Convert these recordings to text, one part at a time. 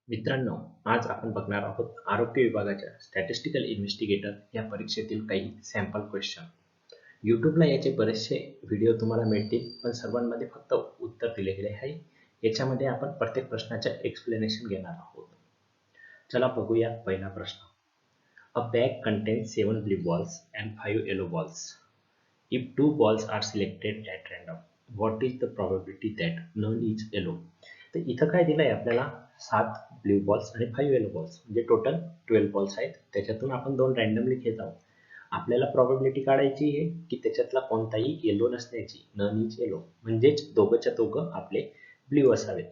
मित्रांनो, आज आपण बघणार आहोत आरोग्य विभागाच्या स्टॅटिस्टिकल इन्व्हेस्टिगेटर या परीक्षेतील काही सॅम्पल क्वेश्चन. यूट्यूबला याचे बरेचसे व्हिडिओ तुम्हाला मिळतील, पण सर्वांमध्ये फक्त उत्तर दिले गेले आहे. याच्यामध्ये आपण प्रत्येक प्रश्नाचे एक्सप्लेनेशन घेणार आहोत. चला बघूया पहिला प्रश्न. A bag contains 7 blue balls and 5 yellow balls. If 2 balls are selected at random, what is the probability that none is yellow? तर इथं काय दिलंय आपल्याला 7 ब्ल्यू बॉल्स आणि 5 येलो बॉल्स म्हणजे टोटल 12 बॉल्स आहेत. त्याच्यातून आपण 2 रँडमली घेत आहोत. आपल्याला प्रोबॅबिलिटी काढायची आहे की त्याच्यातला कोणताही येलो नसण्याची, नन इज येलो, म्हणजेच दोघंच्या दोघं आपले ब्ल्यू असावेत.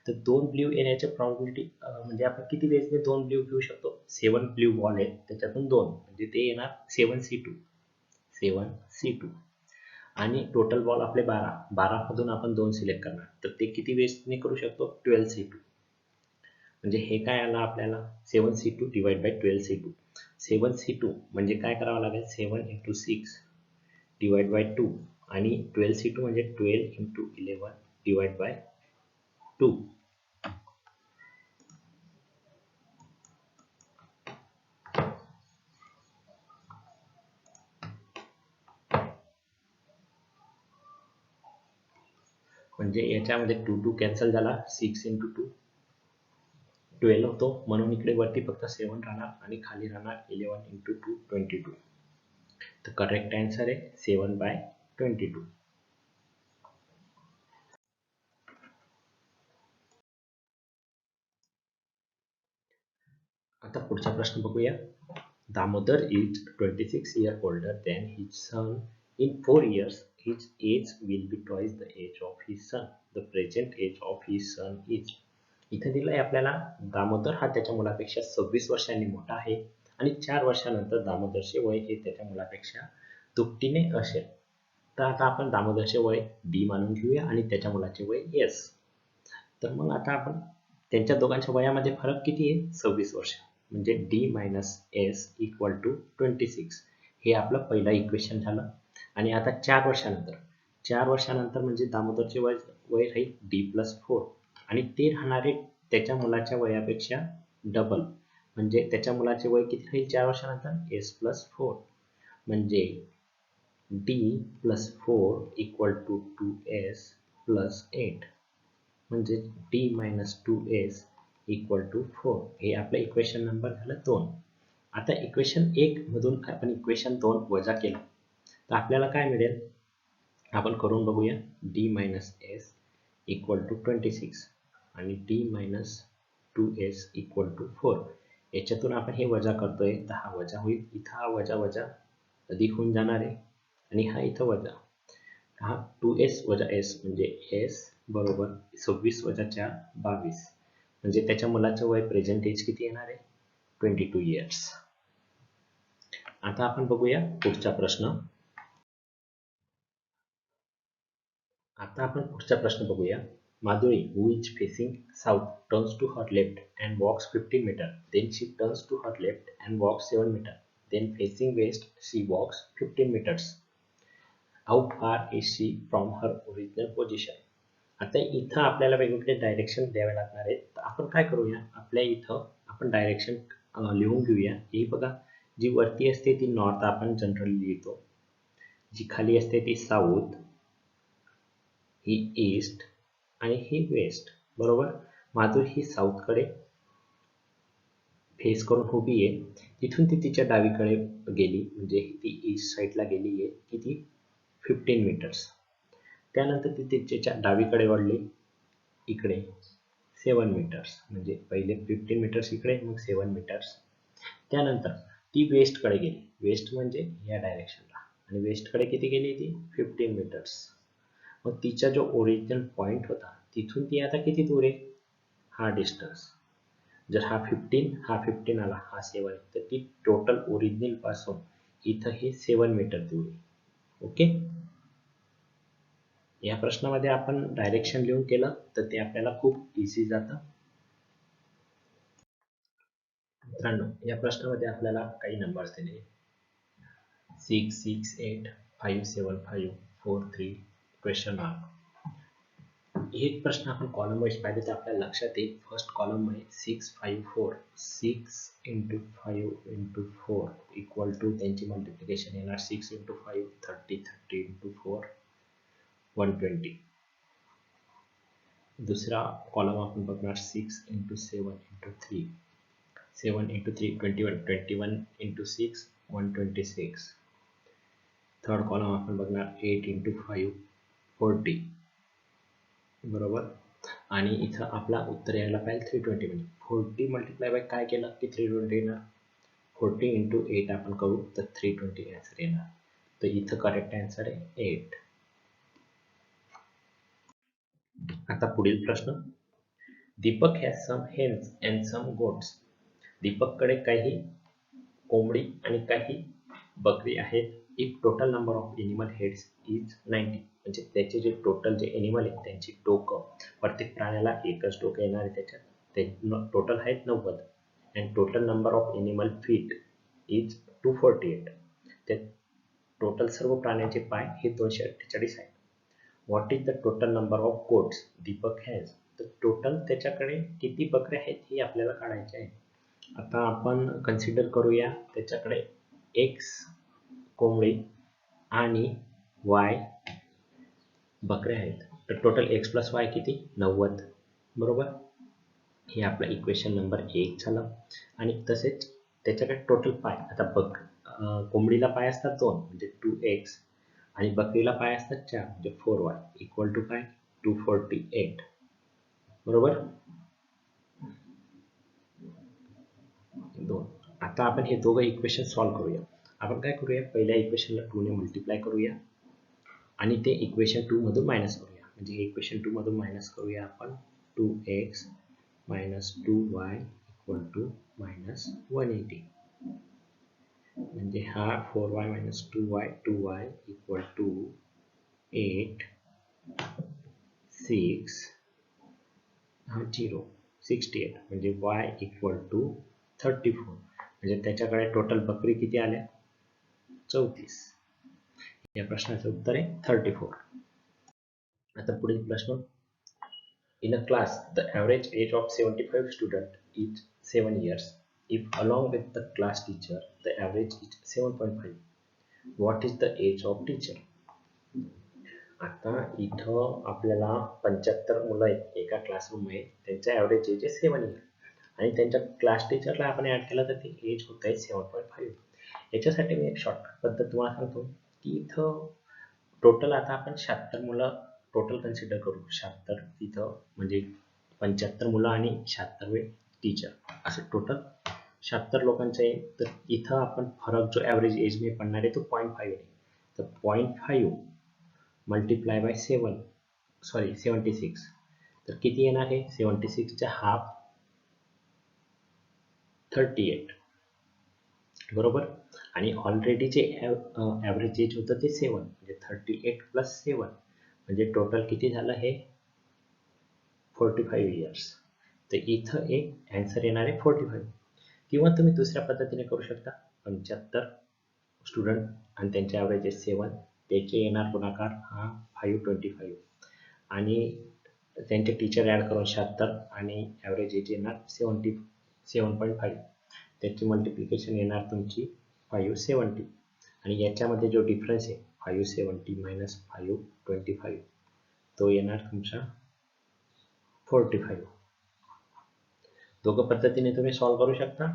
तर 2 ब्ल्यू येण्याची प्रोबॅबिलिटी म्हणजे आपण किती वेळेस 2 ब्ल्यू घेऊ शकतो? 7 ब्ल्यू बॉल आहेत त्याच्यातून 2 म्हणजे ते येणार 7C2 आणि टोटल बॉल आपले 12 मधून आपण 2 सिलेक्ट करणार, तर ते किती वेळेस करू शकतो? 12C2. म्हणजे हे काय आलं आपल्याला 7C2 divide by 12C2. 7C2 म्हणजे काय करावं लागेल? 7 into 6 डिवाइड बाय 2 आणि 12C2 म्हणजे 12 into 11 डिवाइड बाय 2. म्हणजे याच्यामध्ये 2 कॅन्सल झाला, 6 into 2 12 होतो, म्हणून इकडे वरती फक्त 7 राहणार आणि खाली राहणार 11 into 2 22. तर करेक्ट आन्सर आहे 7/22. आता पुढचा प्रश्न बघूया. Damodar is 26 years older than his son. In 4 years, his age will be twice the age of his son. The present age of his son is. इथे दिलंय आपल्याला दामोदर हा त्याच्या मुलापेक्षा 26 वर्षांनी मोठा आहे आणि 4 वर्षानंतर दामोदरचे वय हे त्याच्या मुलापेक्षा दुपटीने असेल. तर आता आपण दामोदरचे वय डी मानून घेऊया आणि त्याच्या मुलाचे वय एस. तर मग आता आपण त्यांच्या दोघांच्या वयामध्ये फरक किती आहे? 26 वर्ष. म्हणजे D minus S equal to 26. हे आपलं पहिलं इक्वेशन झालं. आणि आता 4 वर्षानंतर म्हणजे दामोदरचे वय राहील डी प्लस 4 आणि ते राहणारे त्याच्या मुलाच्या वयापेक्षा डबल. म्हणजे त्याच्या मुलाचे वय किती राहील 4 वर्षानंतर? एस प्लस 4 म्हणजे D plus 4 equal to 2s plus 8 म्हणजे D minus 2s equal to 4. हे आपलं इक्वेशन नंबर झालं 2. आता इक्वेशन 1 मधून आपण इक्वेशन 2 वजा केलं तर आपल्याला काय मिळेल? आपण करून बघूया. D minus S equal to 26 आणि D minus 2s equal to 4. याच्यातून आपण हे वजा करतोय तर हा वजा होईल. इथं हा वजा वजा अधिक होऊन जाणार आहे आणि हा इथं वजा. हा 2s वजा s म्हणजे s बरोबर 26 वजा 4 22. म्हणजे त्याच्या मुलाचं वय प्रेझेंट एज किती येणार आहे? 22 इयर्स. आता आपण बघूया पुढचा प्रश्न. बघूया. Madhuri who is facing south turns to her left and walks 15 meter. Then she turns to her left and walks 7 meter. Then facing west she walks 15 meters. How far is she from her original position? आता इथं आपल्याला वेगवेगळे direction द्यावे लागणार आहेत. तर आपण काय करूया? आपल्या इथं आपण डायरेक्शन लिहून घेऊया. ही बघा, जी वरती असते ती नॉर्थ आपण जनरली लिहितो, जी खाली असते ती साऊथ, ही ईस्ट आणि ही वेस्ट. बरोबर. माधुरी ही साऊथकडे फेस करून उभी आहे. तिथून ती तिच्या डावीकडे गेली म्हणजे ती ईस्ट साईडला गेली आहे किती? 15 मीटर्स. त्यानंतर ती तिच्या डावीकडे वळली इकडे 7 मीटर्स. म्हणजे पहिले 15 मीटर्स इकडे, मग 7 मीटर्स. त्यानंतर ती वेस्टकडे गेली. वेस्ट म्हणजे या डायरेक्शनला, आणि वेस्टकडे किती गेली ती? 15 मीटर्स. मग तिचा जो ओरिजिनल पॉइंट होता तिथून ती आता किती दूर आहे? हा डिस्टन्स. जर हा 15 आला, हा 7, तर ती टोटल ओरिजिनल पासून इथं हे 7 मीटर दूर आहे. ओके. या प्रश्नामध्ये आपण डायरेक्शन लिहून केलं तर ते आपल्याला खूप इझी जातं. मित्रांनो, या प्रश्नामध्ये आपल्याला काही नंबर्स दिले 6 6 8 5 7 5 4 3 क्वेश्चन मार्क. एक प्रश्न आपण कॉलम वाईज पाहिजे तर आपल्याला लक्षात येईल. फर्स्ट कॉलम आहे 6 5 4, 6 × 5 × 4 इक्वल टू त्यांची मल्टिप्लिकेशन येणार 6 × 5 30, 30 × 4 120. दुसरा कॉलम आपण बघणार 6 × 7 × 3, 7 × 3 21, 21 × 6 126. थर्ड कॉलम आपण बघणार 8 × 5 40, बरोबर. आणि इथं आपला उत्तर यायला पाहिजे 320. म्हणजे 40 मल्टिप्लाय बाय काय केलं की 320 येणार. 40 × 8 आपण करू तर 320 आन्सर येणार. तर इथं करेक्ट आन्सर आहे 8. आता पुढील प्रश्न. Deepak has some hens and some goats. दीपककडे काही कोंबडी आणि काही बकरी आहेत. If total number of animal heads is 90. म्हणजे त्याचे जे टोटल जे एनिमल आहेत त्यांची डोकं, प्रत्येक प्राण्याला एकच डोकं येणार आहे त्याच्यात, ते टोटल आहेत 90. And total number of animal feet is 248. ते टोटल सर्व प्राण्यांचे पाय हे 248 आहेत. What is the total number of goats Deepak has. तर टोटल त्याच्याकडे किती बकऱ्या आहेत हे आपल्याला काढायचे आहे. आता आपण कन्सिडर करूया त्याच्याकडे x कोंबडी आणि y बकऱ्या आहेत. तर टोटल x + y किती 90, बरोबर. हे आपलं इक्वेशन नंबर 1 झालं. आणि तसेच त्याच्याकडे टोटल पाय. आता कोंबडीला पाय असतात 2 म्हणजे 2x आणि बकरीला पाय असतात 4 म्हणजे 4y इक्वल टू काय 248, बरोबर. 2. आता आपण हे दोघं इक्वेशन सॉल्व्ह करूया. आपण काय करूया, पहिल्या इक्वेशनला 2 ने मल्टिप्लाय करूया आणि ते इक्वेशन 2 मधून मायनस करूया. म्हणजे इक्वेशन 2 मधून मायनस करूया आपण 2x - 2y = -180. म्हणजे हा 4y - 2y 2y = 8 6 0 68. म्हणजे y = 34. म्हणजे त्याच्याकडे टोटल बकरी किती आल्या 34. या प्रश्नाचं उत्तर आहे 34. आता पुढील प्रश्न. In a class, the average age of 75 students is 7 years. If along with the class teacher, the average is 7.5. What is the age of teacher? आता इथं आपल्याला 75 मुलं आहेत एका क्लासरूम मध्ये. त्यांचा ॲव्हरेज एज आहे 7 इयर आणि त्यांच्या क्लास टीचरला आपण ॲड केलं तर ते एज होत आहे 7.5. याच्यासाठी मी एक शॉर्टकट पद्धत तुम्हाला सांगतो की इथं टोटल आता आपण 76 मुलं टोटल कन्सिडर करू. 76 इथं म्हणजे 75 मुलं आणि 76 टीचर असं टोटल 76 लोकांचं आहे. तर इथं आपण फरक जो ॲव्हरेज एज मध्ये पडणार आहे तो 0.5 आहे. तर 0.5 मल्टिप्लाय बाय 76. तर किती येणार आहे 76 चा हाफ 38, बरोबर. आणि ऑलरेडी जे ॲव्हरेज एज होतं ते 7 म्हणजे 38 + 7 म्हणजे टोटल किती झालं हे 45 इयर्स. तर इथं एक आन्सर येणार आहे 45. किंवा तुम्ही दुसऱ्या पद्धतीने करू शकता. 75 स्टुडंट आणि त्यांचे ॲव्हरेज एज 7, त्याचे येणार गुणाकार हा 525 आणि त्यांचे टीचर ॲड करून 76 आणि ॲव्हरेज एज येणार 7.5. त्याची मल्टिप्लिकेशन येणार तुमची 570 आणि याच्यामध्ये जो डिफरन्स आहे 570 - 525 तो येणार तुमचा 45. दोघं पद्धतीने तुम्ही सॉल्व्ह करू शकता.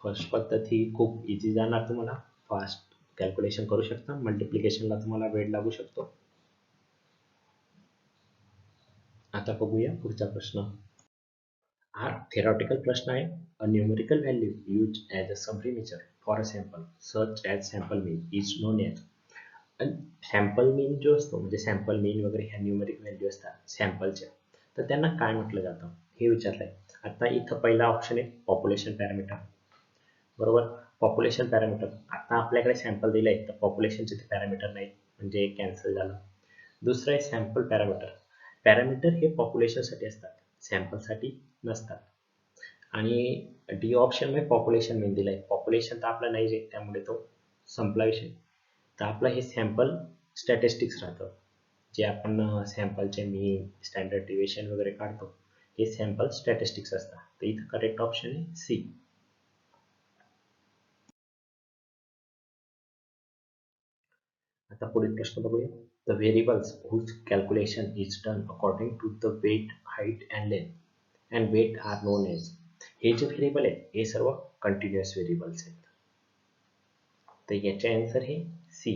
फर्स्ट पद्धत ही खूप इझी जाणार, तुम्हाला फास्ट कॅल्क्युलेशन करू शकता. मल्टिप्लिकेशनला तुम्हाला वेळ लागू शकतो. आता बघूया पुढचा प्रश्न. हा थेरॉटिकल प्रश्न आहे. A numerical value use as a sum measure for a sample such as sample mean is known as. Sample mean जो असतो म्हणजे सॅम्पल मीन वगैरे ह्या न्यूमेरिक व्हॅल्यू असतात सॅम्पलच्या, तर त्यांना काय म्हटलं जातं हे विचारलंय. आता इथं पहिला ऑप्शन आहे पॉप्युलेशन पॅरामीटर, बरोबर. Population parameter. आता आपल्याकडे सॅम्पल दिलं आहे तर पॉप्युलेशनचे ते पॅरामीटर नाही म्हणजे कॅन्सल झालं. दुसरं आहे सॅम्पल पॅरामीटर. पॅरामीटर हे पॉप्युलेशनसाठी असतात, सॅम्पलसाठी नसतात. आणि डी ऑप्शन मध्ये पॉप्युलेशन मेन दिलं आहे. पॉप्युलेशन तर आपलं नाहीच आहे त्यामुळे तो संपला विषय. तर आपलं हे सॅम्पल स्टॅटिस्टिक्स राहतं. जे आपण सॅम्पलचे मीन स्टँडर्ड डिव्हिएशन वगैरे काढतो हे सॅम्पल स्टॅटिस्टिक्स असतात. तर इथं करेक्ट ऑप्शन आहे सी. आता पुढील प्रश्न बघूया. The variables whose calculation is done according to the weight, height and length and weight are known as. हे जे व्हेरिएबल आहेत हे सर्व कंटिन्युअस व्हेरिएबल्स आहेत. तर याचे आन्सर हे सी.